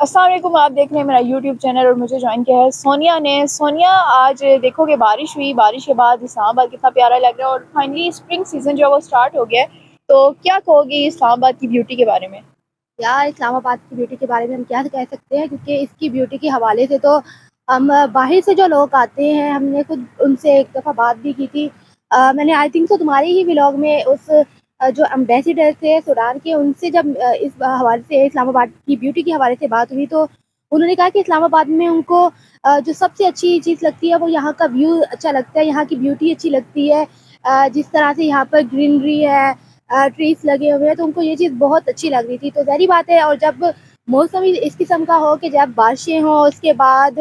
السلام علیکم، آپ دیکھ رہے ہیں میرا یوٹیوب چینل اور مجھے جوائن کیا ہے سونیا نے۔ سونیا، آج دیکھو کہ بارش ہوئی، بارش کے بعد اسلام آباد کتنا پیارا لگ رہا ہے اور فائنلی اسپرنگ سیزن جو ہے وہ اسٹارٹ ہو گیا ہے۔ تو کیا کہو گی اسلام آباد کی بیوٹی کے بارے میں؟ یار اسلام آباد کی بیوٹی کے بارے میں ہم کیا کہہ سکتے ہیں، کیونکہ اس کی بیوٹی کے حوالے سے تو ہم باہر سے جو لوگ آتے ہیں، ہم نے خود ان سے ایک دفعہ بات بھی کی تھی۔ میں نے آئی تھنک تو تمہارے ہی ولاگ میں اس جو امبیسیڈر تھے سوڈان کے، ان سے جب اس حوالے سے اسلام آباد کی بیوٹی کے حوالے سے بات ہوئی تو انہوں نے کہا کہ اسلام آباد میں ان کو جو سب سے اچھی چیز لگتی ہے وہ یہاں کا ویو اچھا لگتا ہے، یہاں کی بیوٹی اچھی لگتی ہے، جس طرح سے یہاں پر گرینری ہے، ٹریز لگے ہوئے ہیں، تو ان کو یہ چیز بہت اچھی لگ رہی تھی۔ تو ظاہری بات ہے، اور جب موسم اس قسم کا ہو کہ جب بارشیں ہوں، اس کے بعد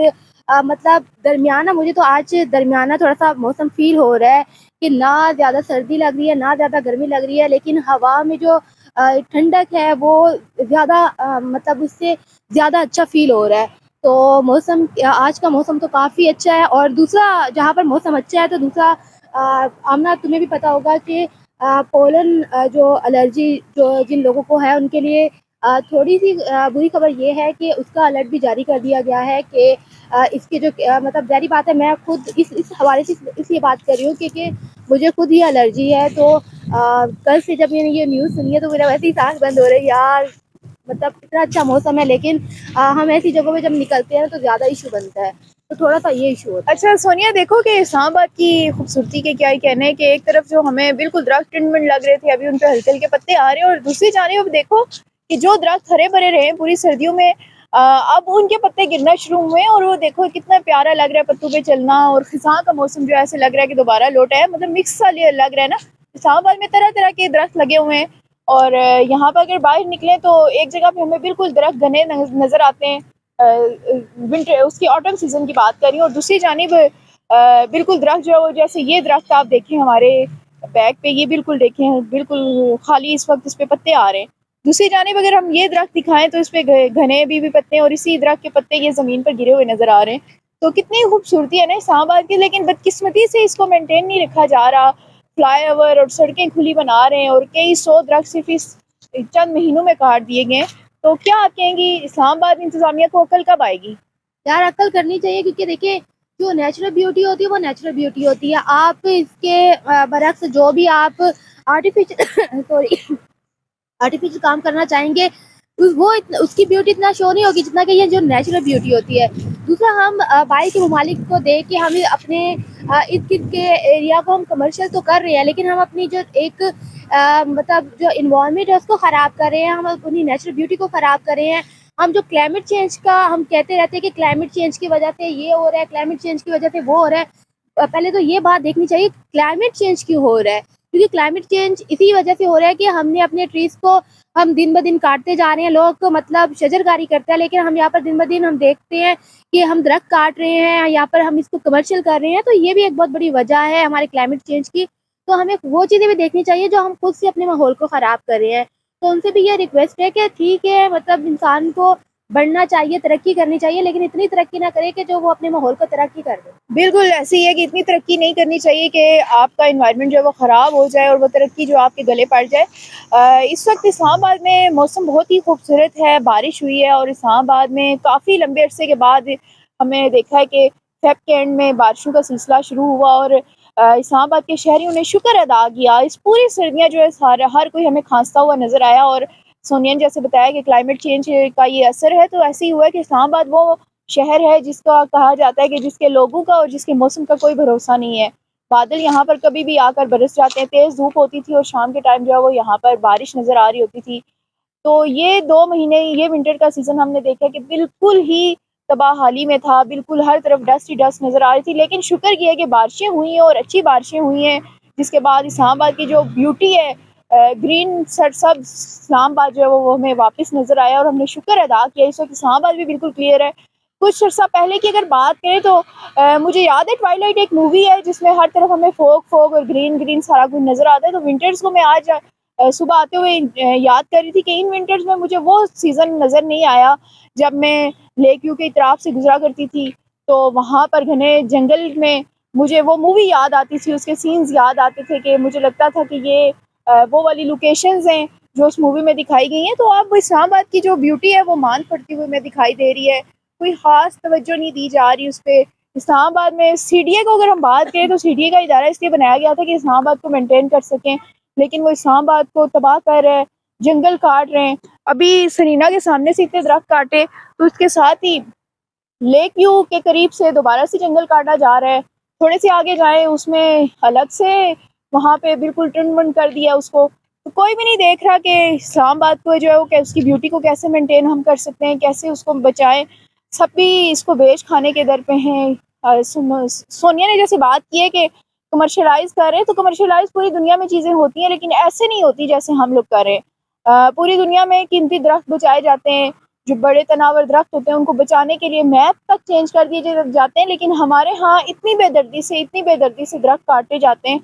مطلب درمیانہ، مجھے تو آج درمیانہ تھوڑا سا موسم فیل ہو رہا ہے کہ نہ زیادہ سردی لگ رہی ہے نہ زیادہ گرمی لگ رہی ہے، لیکن ہوا میں جو ٹھنڈک ہے وہ زیادہ مطلب اس سے زیادہ اچھا فیل ہو رہا ہے۔ تو موسم آج کا موسم تو کافی اچھا ہے۔ اور دوسرا جہاں پر موسم اچھا ہے تو دوسرا آمنہ تمہیں بھی پتہ ہوگا کہ پولن جو الرجی جو جن لوگوں کو ہے ان کے لیے تھوڑی سی بری خبر یہ ہے کہ اس کا الرٹ بھی جاری کر دیا گیا ہے کہ اس کے جو مطلب ظاہری بات ہے، میں خود اس حوالے سے اس لیے بات کر رہی ہوں کیونکہ مجھے خود ہی الرجی ہے۔ تو کل سے جب میں نے یہ نیوز سنی ہے تو میرا ویسے ہی سانس بند ہو رہی ہے یار، مطلب اتنا اچھا موسم ہے، لیکن ہم ایسی جگہوں پہ جب نکلتے ہیں تو زیادہ ایشو بنتا ہے، تو تھوڑا سا یہ ایشو ہوتا ہے۔ اچھا سونیا، دیکھو کہ اسلام آباد کی خوبصورتی کے کیا ہی کہنے ہیں کہ ایک طرف جو ہمیں بالکل درخت ٹنڈ لگ رہے تھے، ابھی ان پہ ہلکے ہلکے پتے آ رہے ہیں، اور دوسری جانب دیکھو کہ جو درخت ہرے بھرے رہے پوری سردیوں میں، اب ان کے پتے گرنا شروع ہوئے ہیں، اور وہ دیکھو کتنا پیارا لگ رہا ہے پتوں پہ چلنا، اور خزاں کا موسم جو ایسے لگ رہا ہے کہ دوبارہ لوٹا ہے، مطلب مکس سا لگ رہا ہے نا۔ اسلام آباد میں طرح طرح کے درخت لگے ہوئے ہیں، اور یہاں پر اگر باہر نکلیں تو ایک جگہ پہ ہمیں بالکل درخت گھنے نظر آتے ہیں، ونٹر اس کی آٹم سیزن کی بات کری، اور دوسری جانب بالکل درخت جو جیسے یہ درخت آپ دیکھیں ہمارے بیک پہ، یہ بالکل دیکھیں بالکل خالی اس وقت اس پہ پتے آ رہے ہیں۔ دوسری جانب اگر ہم یہ درخت دکھائیں تو اس پہ گھنے بھی پتے ہیں، اور اسی درخت کے پتے یہ زمین پر گرے ہوئے نظر آ رہے ہیں۔ تو کتنی خوبصورتی ہے نا اسلام آباد کی، لیکن بدقسمتی سے اس کو مینٹین نہیں رکھا جا رہا۔ فلائی اوور اور سڑکیں کھلی بنا رہے ہیں، اور کئی سو درخت صرف اس چند مہینوں میں کاٹ دیے گئے ہیں۔ تو کیا آپ کہیں گی اسلام آباد انتظامیہ کو عقل کب آئے گی؟ یار عقل کرنی چاہیے، کیونکہ دیکھیں جو نیچرل بیوٹی ہوتی ہے وہ نیچرل بیوٹی ہوتی ہے، آپ اس کے برعکس جو بھی آپ آرٹیفیشل سوری آرٹیفیشل کام کرنا چاہیں گے وہ اس کی بیوٹی اتنا شو نہیں ہوگی جتنا کہ یہ جو نیچرل بیوٹی ہوتی ہے۔ دوسرا، ہم باہر کے ممالک کو دیکھ کے ہم اپنے ارد گرد کے ایریا کو ہم کمرشل تو کر رہے ہیں، لیکن ہم اپنی جو ایک مطلب جو انوائرمنٹ ہے اس کو خراب کر رہے ہیں، ہم اپنی نیچرل بیوٹی کو خراب کر رہے ہیں۔ ہم جو کلائمیٹ چینج کا ہم کہتے رہتے ہیں کہ کلائمیٹ چینج کی وجہ سے یہ ہو رہا ہے، کلائمیٹ چینج کی وجہ سے وہ ہو رہا ہے، پہلے تو یہ بات دیکھنی چاہیے کلائمیٹ چینج کیوں ہو رہا ہے، کیونکہ کلائمیٹ چینج اسی وجہ سے ہو رہا ہے کہ ہم نے اپنے ٹریز کو ہم دن بدن کاٹتے جا رہے ہیں۔ لوگ مطلب شجر کاری کرتے ہیں، لیکن ہم یہاں پر دن بدن ہم دیکھتے ہیں کہ ہم درخت کاٹ رہے ہیں، یہاں پر ہم اس کو کمرشل کر رہے ہیں، تو یہ بھی ایک بہت بڑی وجہ ہے ہمارے کلائمیٹ چینج کی۔ تو ہمیں وہ چیزیں بھی دیکھنی چاہیے جو ہم خود سے اپنے ماحول کو خراب کر رہے ہیں۔ تو ان سے بھی یہ ریکویسٹ ہے کہ ٹھیک ہے، مطلب انسان کو بڑھنا چاہیے، ترقی کرنی چاہیے، لیکن اتنی ترقی نہ کرے کہ جو وہ اپنے ماحول کو ترقی کر دے۔ بالکل ایسے ہی ہے کہ اتنی ترقی نہیں کرنی چاہیے کہ آپ کا انوائرمنٹ جو ہے وہ خراب ہو جائے اور وہ ترقی جو آپ کے گلے پڑ جائے۔ اس وقت اسلام آباد میں موسم بہت ہی خوبصورت ہے، بارش ہوئی ہے، اور اسلام آباد میں کافی لمبے عرصے کے بعد ہمیں دیکھا ہے کہ فیب کے اینڈ میں بارشوں کا سلسلہ شروع ہوا، اور اسلام آباد کے شہریوں نے شکر ادا کیا۔ اس پوری سردیاں جو ہے ہر کوئی ہمیں کھانستا ہوا نظر آیا، اور سونیا نے جیسے بتایا کہ کلائمیٹ چینج کا یہ اثر ہے، تو ایسے ہی ہوا ہے کہ اسلام آباد وہ شہر ہے جس کا کہا جاتا ہے کہ جس کے لوگوں کا اور جس کے موسم کا کوئی بھروسہ نہیں ہے۔ بادل یہاں پر کبھی بھی آ کر برس جاتے ہیں، تیز دھوپ ہوتی تھی اور شام کے ٹائم جو ہے وہ یہاں پر بارش نظر آ رہی ہوتی تھی۔ تو یہ 2 مہینے یہ ونٹر کا سیزن ہم نے دیکھا کہ بالکل ہی تباہ حالی میں تھا، بالکل ہر طرف ڈسٹ ہی ڈسٹ نظر آ رہی تھی، لیکن شکر یہ ہے کہ بارشیں ہوئی ہیں اور اچھی بارشیں ہوئی ہیں، جس کے بعد اسلام آباد کی جو بیوٹی ہے، گرین سرسبز اسلام آباد جو ہے وہ ہمیں واپس نظر آیا، اور ہم نے شکر ادا کیا۔ اس وقت اسلام آباد بھی بالکل کلیئر ہے۔ کچھ عرصہ پہلے کی اگر بات کریں تو مجھے یاد ہے ٹوائلائٹ ایک مووی ہے جس میں ہر طرف ہمیں فوگ اور گرین گرین سارا کچھ نظر آتا ہے۔ تو ونٹرز کو میں آج صبح آتے ہوئے یاد کر رہی تھی کہ ان ونٹرز میں مجھے وہ سیزن نظر نہیں آیا جب میں لیک ویو کے اطراف سے گزرا کرتی تھی، تو وہاں پر گھنے جنگل میں مجھے وہ مووی یاد آتی تھی، اس کے سینز یاد آتے تھے، کہ مجھے لگتا تھا کہ یہ وہ والی لوکیشنز ہیں جو اس مووی میں دکھائی گئی ہیں، تو اب اسلام آباد کی جو بیوٹی ہے وہ مان پڑتی ہوئی میں دکھائی دے رہی ہے، کوئی خاص توجہ نہیں دی جا رہی اس پہ۔ اسلام آباد میں سی ڈی اے کو اگر ہم بات کریں تو سی ڈی اے کا ادارہ اس لیے بنایا گیا تھا کہ اسلام آباد کو مینٹین کر سکیں، لیکن وہ اسلام آباد کو تباہ کر رہے ہیں، جنگل کاٹ رہے ہیں۔ ابھی سرینا کے سامنے سے اتنے درخت کاٹے، تو اس کے ساتھ ہی لیک ویو کے قریب سے دوبارہ سے جنگل کاٹا جا رہا ہے۔ تھوڑے سے آگے جائیں اس میں الگ سے وہاں پہ بالکل ٹن من کر دیا اس کو۔ تو کوئی بھی نہیں دیکھ رہا کہ اسلام آباد کو جو ہے وہ اس کی بیوٹی کو کیسے مینٹین ہم کر سکتے ہیں، کیسے اس کو بچائیں۔ سب بھی اس کو بیچ کھانے کے در پہ ہیں۔ سونیا نے جیسے بات کی ہے کہ کمرشلائز کر رہے ہیں، تو کمرشلائز پوری دنیا میں چیزیں ہوتی ہیں، لیکن ایسے نہیں ہوتی جیسے ہم لوگ کر رہے ہیں۔ پوری دنیا میں قیمتی درخت بچائے جاتے ہیں، جو بڑے تناور درخت ہوتے ہیں ان کو بچانے کے لیے میپ تک چینج کر دیے جاتے ہیں، لیکن ہمارے ہاں اتنی بے دردی سے درخت کاٹے جاتے ہیں۔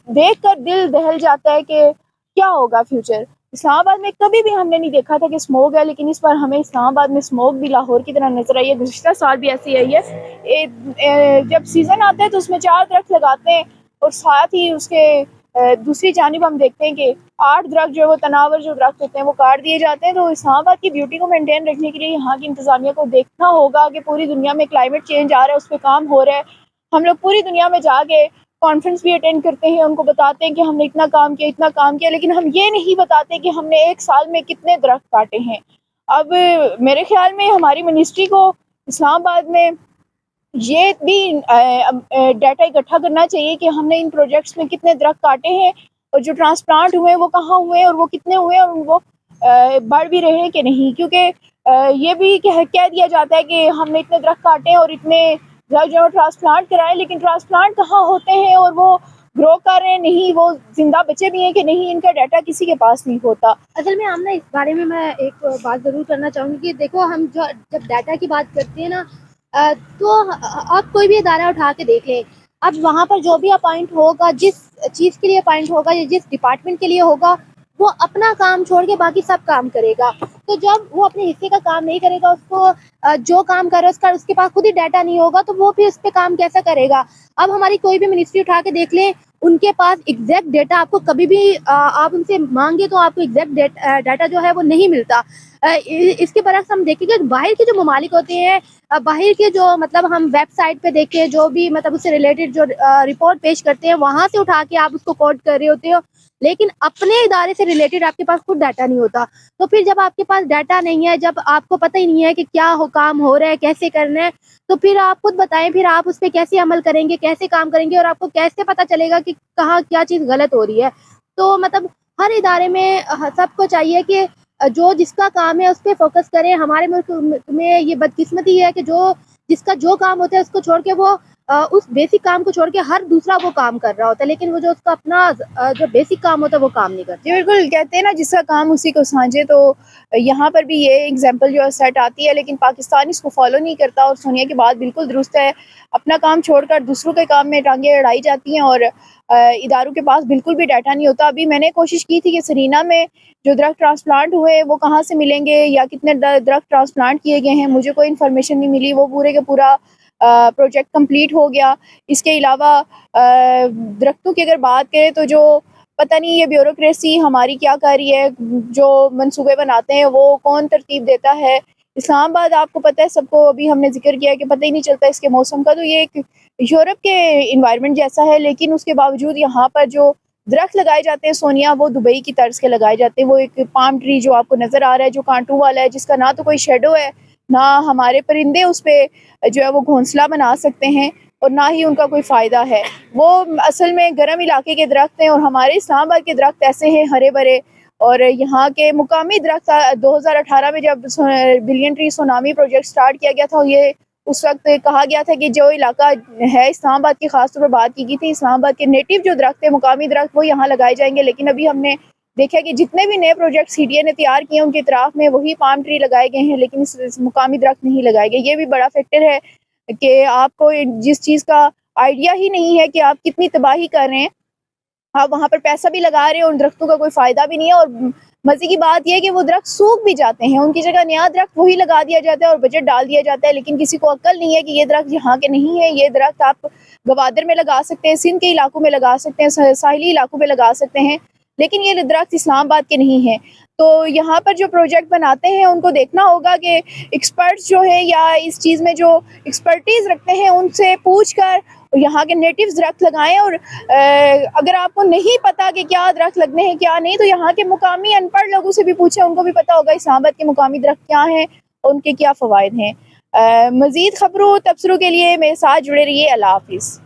دیکھ کر دل دہل جاتا ہے کہ کیا ہوگا فیوچر۔ اسلام آباد میں کبھی بھی ہم نے نہیں دیکھا تھا کہ اسموگ ہے، لیکن اس بار ہمیں اسلام آباد میں اسموگ بھی لاہور کی طرح نظر آئی ہے۔ گزشتہ سال بھی ایسی آئی ہے۔ جب سیزن آتا ہے تو اس میں 4 درخت لگاتے ہیں، اور ساتھ ہی اس کے دوسری جانب ہم دیکھتے ہیں کہ 8 درخت جو وہ تناور جو درخت ہوتے ہیں وہ کاٹ دیے جاتے ہیں۔ تو اسلام آباد کی بیوٹی کو مینٹین رکھنے کے لیے یہاں کی انتظامیہ کو دیکھنا ہوگا کہ پوری دنیا میں کلائمیٹ چینج آ رہا ہے، اس پہ کام ہو رہا ہے۔ ہم لوگ پوری دنیا میں جا کے کانفرنس بھی اٹینڈ کرتے ہیں، ان کو بتاتے ہیں کہ ہم نے اتنا کام کیا، لیکن ہم یہ نہیں بتاتے کہ ہم نے 1 سال میں کتنے درخت کاٹے ہیں۔ اب میرے خیال میں ہماری منسٹری کو اسلام آباد میں یہ بھی ڈیٹا اکٹھا کرنا چاہیے کہ ہم نے ان پروجیکٹس میں کتنے درخت کاٹے ہیں، اور جو ٹرانسپلانٹ ہوئے ہیں وہ کہاں ہوئے ہیں، اور وہ کتنے ہوئے ہیں، اور وہ بڑھ بھی رہے ہیں کہ نہیں۔ کیونکہ یہ بھی کہہ دیا جاتا ہے کہ ہم نے اتنے درخت کاٹے ہیں اور اتنے درخت جو ہے ٹرانسپلانٹ کرائے، لیکن ٹرانسپلانٹ کہاں ہوتے ہیں اور وہ گرو کر رہے ہیں نہیں، وہ زندہ بچے بھی ہیں کہ نہیں، ان کا ڈیٹا کسی کے پاس نہیں ہوتا۔ اصل میں آمنہ اس بارے میں ایک بات ضرور کرنا چاہوں گی کہ دیکھو ہم جب ڈیٹا کی بات کرتے ہیں نا، تو آپ کوئی بھی ادارہ اٹھا کے دیکھ لیں، اب وہاں پر جو بھی اپائنٹ ہوگا، جس چیز کے لیے اپائنٹ ہوگا یا جس ڈپارٹمنٹ کے لیے ہوگا، وہ اپنا کام چھوڑ کے باقی سب کام کرے گا۔ تو جب وہ اپنے حصے کا کام نہیں کرے گا، اس کو جو کام کر رہا ہے اس کے پاس خود ہی ڈیٹا نہیں ہوگا، تو وہ پھر اس پہ کام کیسا کرے گا۔ اب ہماری کوئی بھی منسٹری اٹھا کے دیکھ لیں، ان کے پاس ایگزیکٹ ڈیٹا آپ کو کبھی بھی آپ ان سے مانگے تو آپ کو ایگزیکٹ ڈیٹا جو ہے وہ نہیں ملتا۔ اس کے برعکس ہم دیکھیں کہ باہر کے جو ممالک ہوتے ہیں، باہر کے جو مطلب ہم ویب سائٹ پہ دیکھیں، جو بھی مطلب اس سے ریلیٹڈ جو رپورٹ پیش کرتے ہیں، وہاں سے اٹھا کے آپ اس کو کوٹ کر رہے ہوتے ہو، لیکن اپنے ادارے سے ریلیٹڈ آپ کے پاس خود ڈیٹا نہیں ہوتا۔ تو پھر جب آپ کے پاس ڈیٹا نہیں ہے، جب آپ کو پتہ ہی نہیں ہے کہ کیا کام ہو رہا ہے، کیسے کرنا ہے، تو پھر آپ خود بتائیں، پھر آپ اس پہ کیسے عمل کریں گے، کیسے کام کریں گے، اور آپ کو کیسے پتہ چلے گا کہ کہاں کیا چیز غلط ہو رہی ہے۔ تو مطلب ہر ادارے میں سب کو چاہیے کہ جو جس کا کام ہے اس پہ فوکس کریں۔ ہمارے ملک میں یہ بدقسمتی ہے کہ جس کا جو کام ہوتا ہے اس کو چھوڑ کے وہ اس بیسک کام کو چھوڑ کے ہر دوسرا وہ کام کر رہا ہوتا ہے، لیکن وہ جو اس کا اپنا جو بیسک کام ہوتا ہے وہ کام نہیں کرتا۔ جی بالکل، کہتے ہیں نا جس کا کام اسی کو سانجھے، تو یہاں پر بھی یہ اگزامپل جو ہے سیٹ آتی ہے، لیکن پاکستان اس کو فالو نہیں کرتا، اور سونیا کی بات بالکل درست ہے۔ اپنا کام چھوڑ کر دوسروں کے کام میں ٹانگیں اڑائی جاتی ہیں، اور اداروں کے پاس بالکل بھی ڈیٹا نہیں ہوتا۔ ابھی میں نے کوشش کی تھی کہ سرینا میں جو درخت ٹرانسپلانٹ ہوئے وہ کہاں سے ملیں گے، یا کتنے درخت ٹرانسپلانٹ کیے گئے ہیں، مجھے کوئی انفارمیشن نہیں ملی۔ وہ پورے کا پورا پروجیکٹ کمپلیٹ ہو گیا۔ اس کے علاوہ درختوں کی اگر بات کریں تو جو پتہ نہیں یہ بیوروکریسی ہماری کیا کر رہی ہے، جو منصوبے بناتے ہیں وہ کون ترتیب دیتا ہے۔ اسلام آباد آپ کو پتہ ہے، سب کو ابھی ہم نے ذکر کیا کہ پتہ ہی نہیں چلتا اس کے موسم کا، تو یہ ایک یورپ کے انوائرمنٹ جیسا ہے، لیکن اس کے باوجود یہاں پر جو درخت لگائے جاتے ہیں سونیا، وہ دبئی کی طرز کے لگائے جاتے ہیں۔ وہ ایک پام ٹری جو آپ کو نظر آ رہا ہے، جو کانٹوں والا ہے، جس کا نہ تو کوئی شیڈو ہے، نہ ہمارے پرندے اس پہ جو ہے وہ گھونسلہ بنا سکتے ہیں، اور نہ ہی ان کا کوئی فائدہ ہے۔ وہ اصل میں گرم علاقے کے درخت ہیں، اور ہمارے اسلام آباد کے درخت ایسے ہیں ہرے بھرے، اور یہاں کے مقامی درخت 2018 میں جب billion tree tsunami project start کیا گیا تھا، یہ اس وقت کہا گیا تھا کہ جو علاقہ ہے اسلام آباد کی، خاص طور پر بات کی گئی تھی اسلام آباد کے نیٹو جو درخت ہیں، مقامی درخت، وہ یہاں لگائے جائیں گے، لیکن ابھی ہم نے دیکھا کہ جتنے بھی نئے پروجیکٹ سی ڈی اے نے تیار کیے ہیں ان کے اطراف میں وہی پام ٹری لگائے گئے ہیں، لیکن اس مقامی درخت نہیں لگائے گئے۔ یہ بھی بڑا فیکٹر ہے کہ آپ کو جس چیز کا آئیڈیا ہی نہیں ہے کہ آپ کتنی تباہی کر رہے ہیں، آپ وہاں پر پیسہ بھی لگا رہے ہیں، ان درختوں کا کوئی فائدہ بھی نہیں ہے، اور مزے کی بات یہ ہے کہ وہ درخت سوکھ بھی جاتے ہیں، ان کی جگہ نیا درخت وہی لگا دیا جاتا ہے اور بجٹ ڈال دیا جاتا ہے، لیکن کسی کو عقل نہیں ہے کہ یہ درخت یہاں کے نہیں ہے۔ یہ درخت آپ گوادر میں لگا سکتے ہیں، سندھ کے علاقوں میں لگا سکتے ہیں، ساحلی علاقوں میں لگا سکتے ہیں، لیکن یہ درخت اسلام آباد کے نہیں ہیں. تو یہاں پر جو پروجیکٹ بناتے ہیں ان کو دیکھنا ہوگا کہ ایکسپرٹس جو ہیں یا اس چیز میں جو ایکسپرٹیز رکھتے ہیں ان سے پوچھ کر یہاں کے نیٹیوز درخت لگائیں. اور اگر آپ کو نہیں پتا کہ کیا درخت لگنے ہیں کیا نہیں، تو یہاں کے مقامی ان پڑھ لوگوں سے بھی پوچھیں، ان کو بھی پتا ہوگا اسلام آباد کے مقامی درخت کیا ہیں اور ان کے کیا فوائد ہیں. مزید خبروں تبصروں کے لیے میرے ساتھ جڑے رہیے. اللہ حافظ.